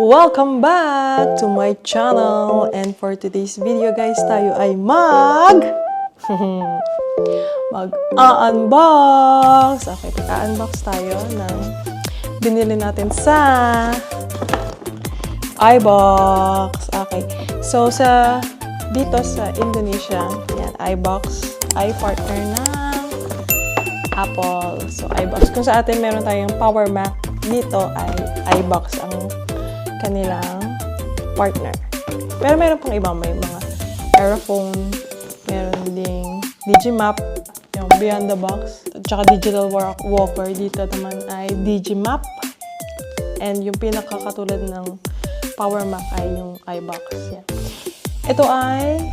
Welcome back to my channel. And for today's video guys, tayo ay mag-unbox. Okay, pagka-unbox tayo ng binili natin sa iBox. Okay, so dito sa Indonesia, yan, iBox ay partner ng Apple. So iBox, kung sa atin meron tayong Power Mac, dito ay iBox ang kanilang partner. Pero meron pang ibang, may mga Aerophone, meron ding Digimap, yung Beyond the Box, at saka Digital Walker. Dito naman ay Digimap. And yung pinakakatulad ng Power Mac ay yung iBox. Yan. Ito ay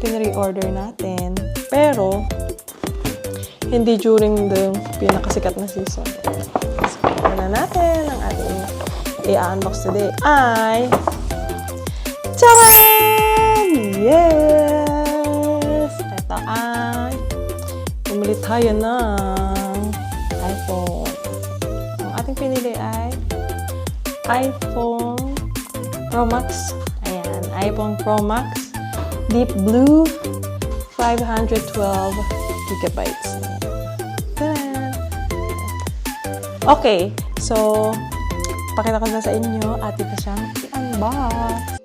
pinre-order natin, pero hindi during the pinakasikat na season. So, na natin ang ating i-unbox today ay charan! Yes! Ito ay bumili tayo ng iPhone. Ang ating pinili ay iPhone Pro Max. Ayan, iPhone Pro Max Deep Blue 512 gigabytes. Okay, so pakita ko na sa inyo at ito siyang i-unbox.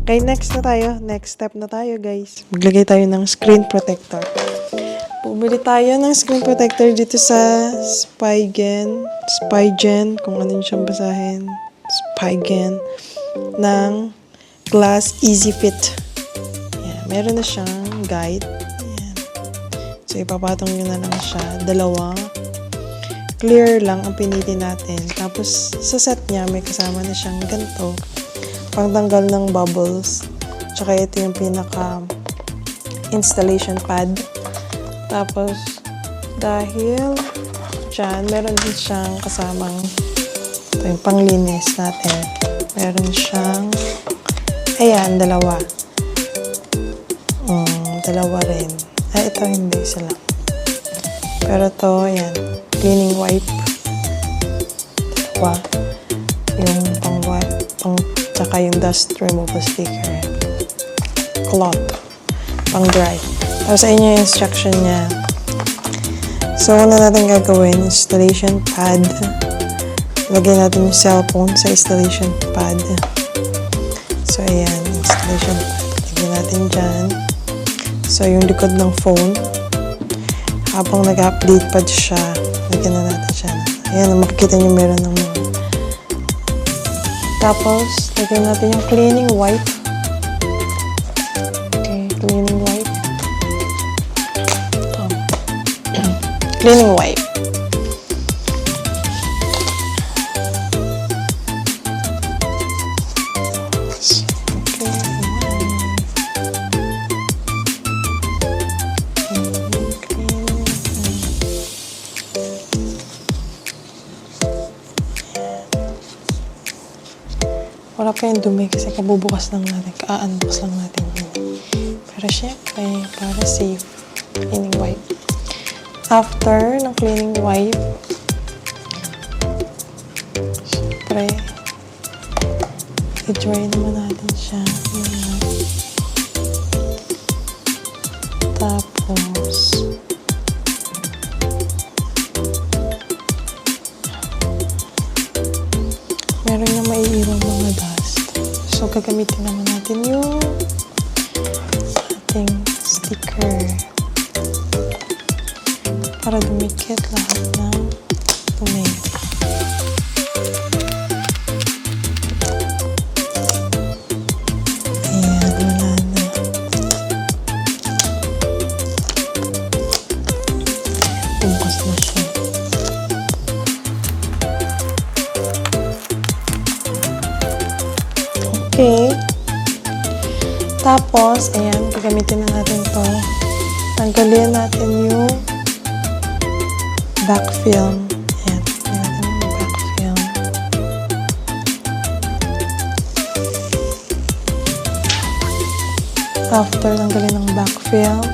Okay, next step na tayo guys. Maglagay tayo ng screen protector. Bumili tayo ng screen protector dito sa Spigen, kung ano siyang basahin, Spigen, ng glass easy fit. Yan, meron na siyang guide. Yan. So, ipapatong nyo na lang siya. Dalawa. Clear lang ang pinili natin. Tapos, sa set niya, may kasama na siyang ganito. Pangtanggal ng bubbles. Tsaka ito yung pinaka installation pad. Tapos, dahil dyan, meron din siyang kasamang ito yung panglinis natin. Meron siyang ayan, dalawa. Dalawa rin. Ito hindi, isa lang. Pero ito, ayan, cleaning wipe. Dalawa. Yung pang-wipe, tsaka yung dust removal sticker. Cloth. Pang-dry. Tapos sa inyo yung instruction niya. So, ano natin gagawin? Installation pad. Lagyan natin yung cellphone sa installation pad. So, ayan. Installation pad. Lagyan natin dyan. So, yung likod ng phone. Habang nag-update pad siya, lagyan na natin siya. Ayan, makikita nyo meron ng mga. Tapos, lagyan natin yung cleaning wipe. Okay, cleaning wipe. Ito. Cleaning wipe. Wala pa yung dumi kasi kabubukas lang natin, ka-unbox lang natin yun. Para syempre, para safe. Cleaning wipe. After ng cleaning wipe, syempre, i-dry naman natin siya. Tapos, meron na maiiwan mga dust. So, gagamitin naman natin yung ating sticker para dumikit lahat ng dumi. Ayan, wala na. Bumukas na siya. Okay. Tapos, ayan, gagamitin na natin to. Tanggalin natin yung back film. Ayan, tanggalin natin yung back film. After tanggalin ng back film,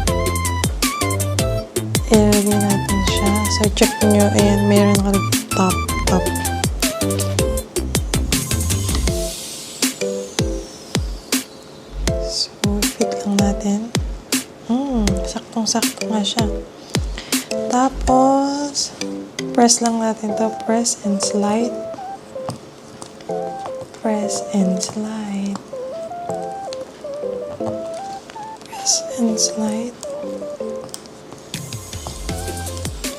ilagay natin siya. So, check nyo, ayan, mayroon nakalagay top. Natin. Saktong-sakto nga siya. Tapos, press lang natin to. Press and slide. Press and slide. Press and slide.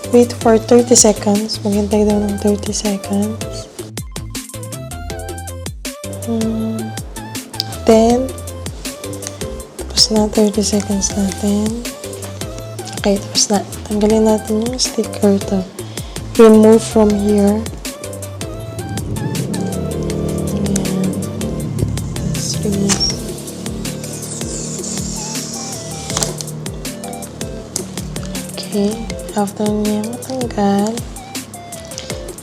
Wait for 30 seconds. Maghintay daw ng 30 seconds. Then, tapos na 30 seconds natin. Okay, tapos na. Tanggalin natin yung sticker to. Remove from here. Ayan. Let's remove. Okay. After niya matanggal,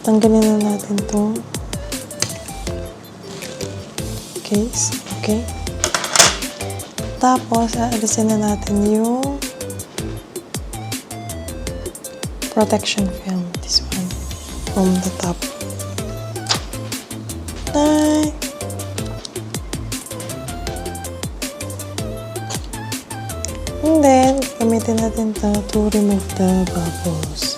tanggalin na natin to case. Okay. Tapos, aalisin na natin yung protection film. This one. From the top. Bye! And then, gamitin natin to remove the bubbles.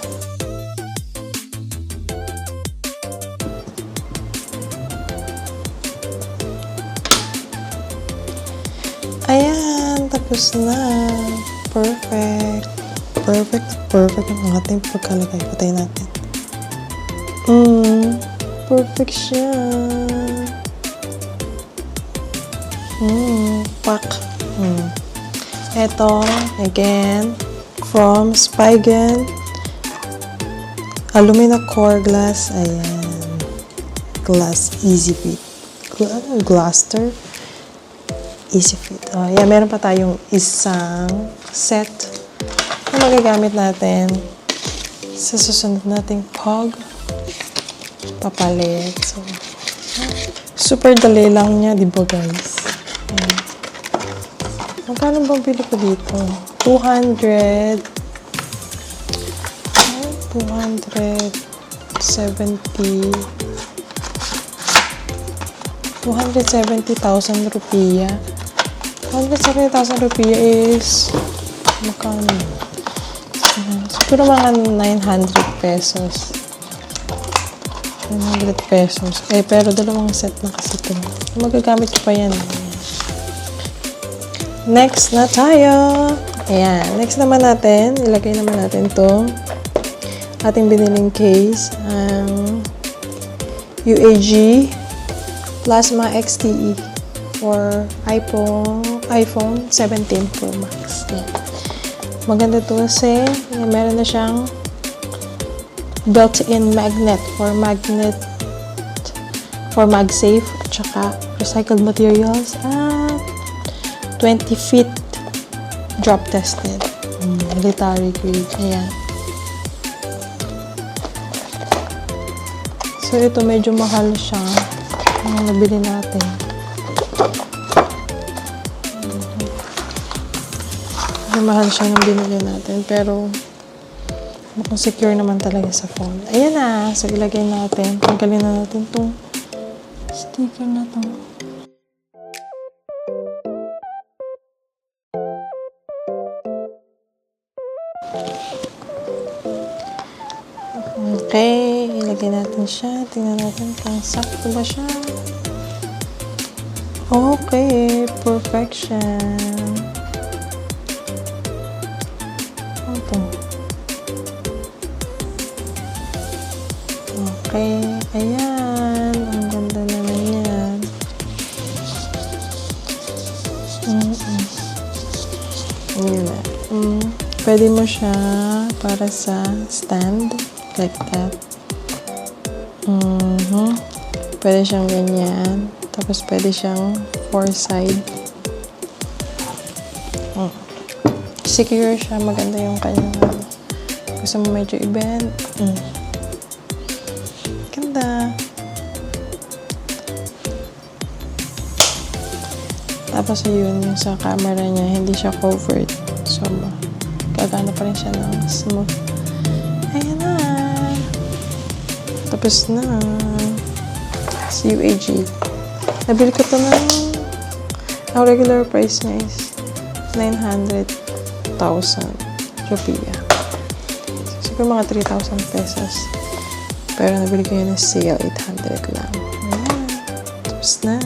Ayan, tapos na. Perfect. Perfect ang ating pagkalagay. Patay natin. Perfect siya. Pak. Ito, again, from Spigen aluminum core glass. Ayan. Glass easy fit. Glaster. Easy fit. Yeah, meron pa tayong isang set na magagamit natin sa susunod nating papalit. So, super dali lang niya, di ba guys? Ayan. Magkano bang bili ko dito? 270,000 rupiah. 270,000 rupiah is magkano? Siguro mga 900 pesos. 900 pesos. Pero dalawang set na kasi ito. Magagamit ko pa yan. Next na tayo. Ayan. Next naman natin, ilagay naman natin to ating biniling case. Ang UAG Plasma XTE for iPhone 17 Pro Max. Yan. Maganda to kasi meron na siyang built-in magnet for MagSafe at saka recycled materials at 20 feet drop tested. Military grade. Ayan. So ito medyo mahal siya. Ang nabili natin. mahal siya ng binili natin. Pero, mukhang secure naman talaga sa phone. Ayan na. So, ilagay natin. Tanggalin na natin itong sticker na to. Okay, ilagay natin siya. Tingnan natin kung sakto ba siya. Okay, perfection. Ito. Okay, ayan. Ang ganda naman yan. Ayan na. Pwede mo siya para sa stand. Like that. Pwede siyang ganyan. Tapos pwede siyang four side. Secure siya. Maganda yung kanyang gusto mo medyo i-bend. Ganda. Tapos yun, yung sa camera niya, hindi siya covered. So, gagana pa rin siya ng smooth. Ayan na. Tapos na. Si UAG. Nabili ko ito ng ang regular price niya is 900,000 rupiah. Siguro mga 3,000 pesos. Pero nabili ko yun ng sale, 800 lang. Ayan. Tapos na.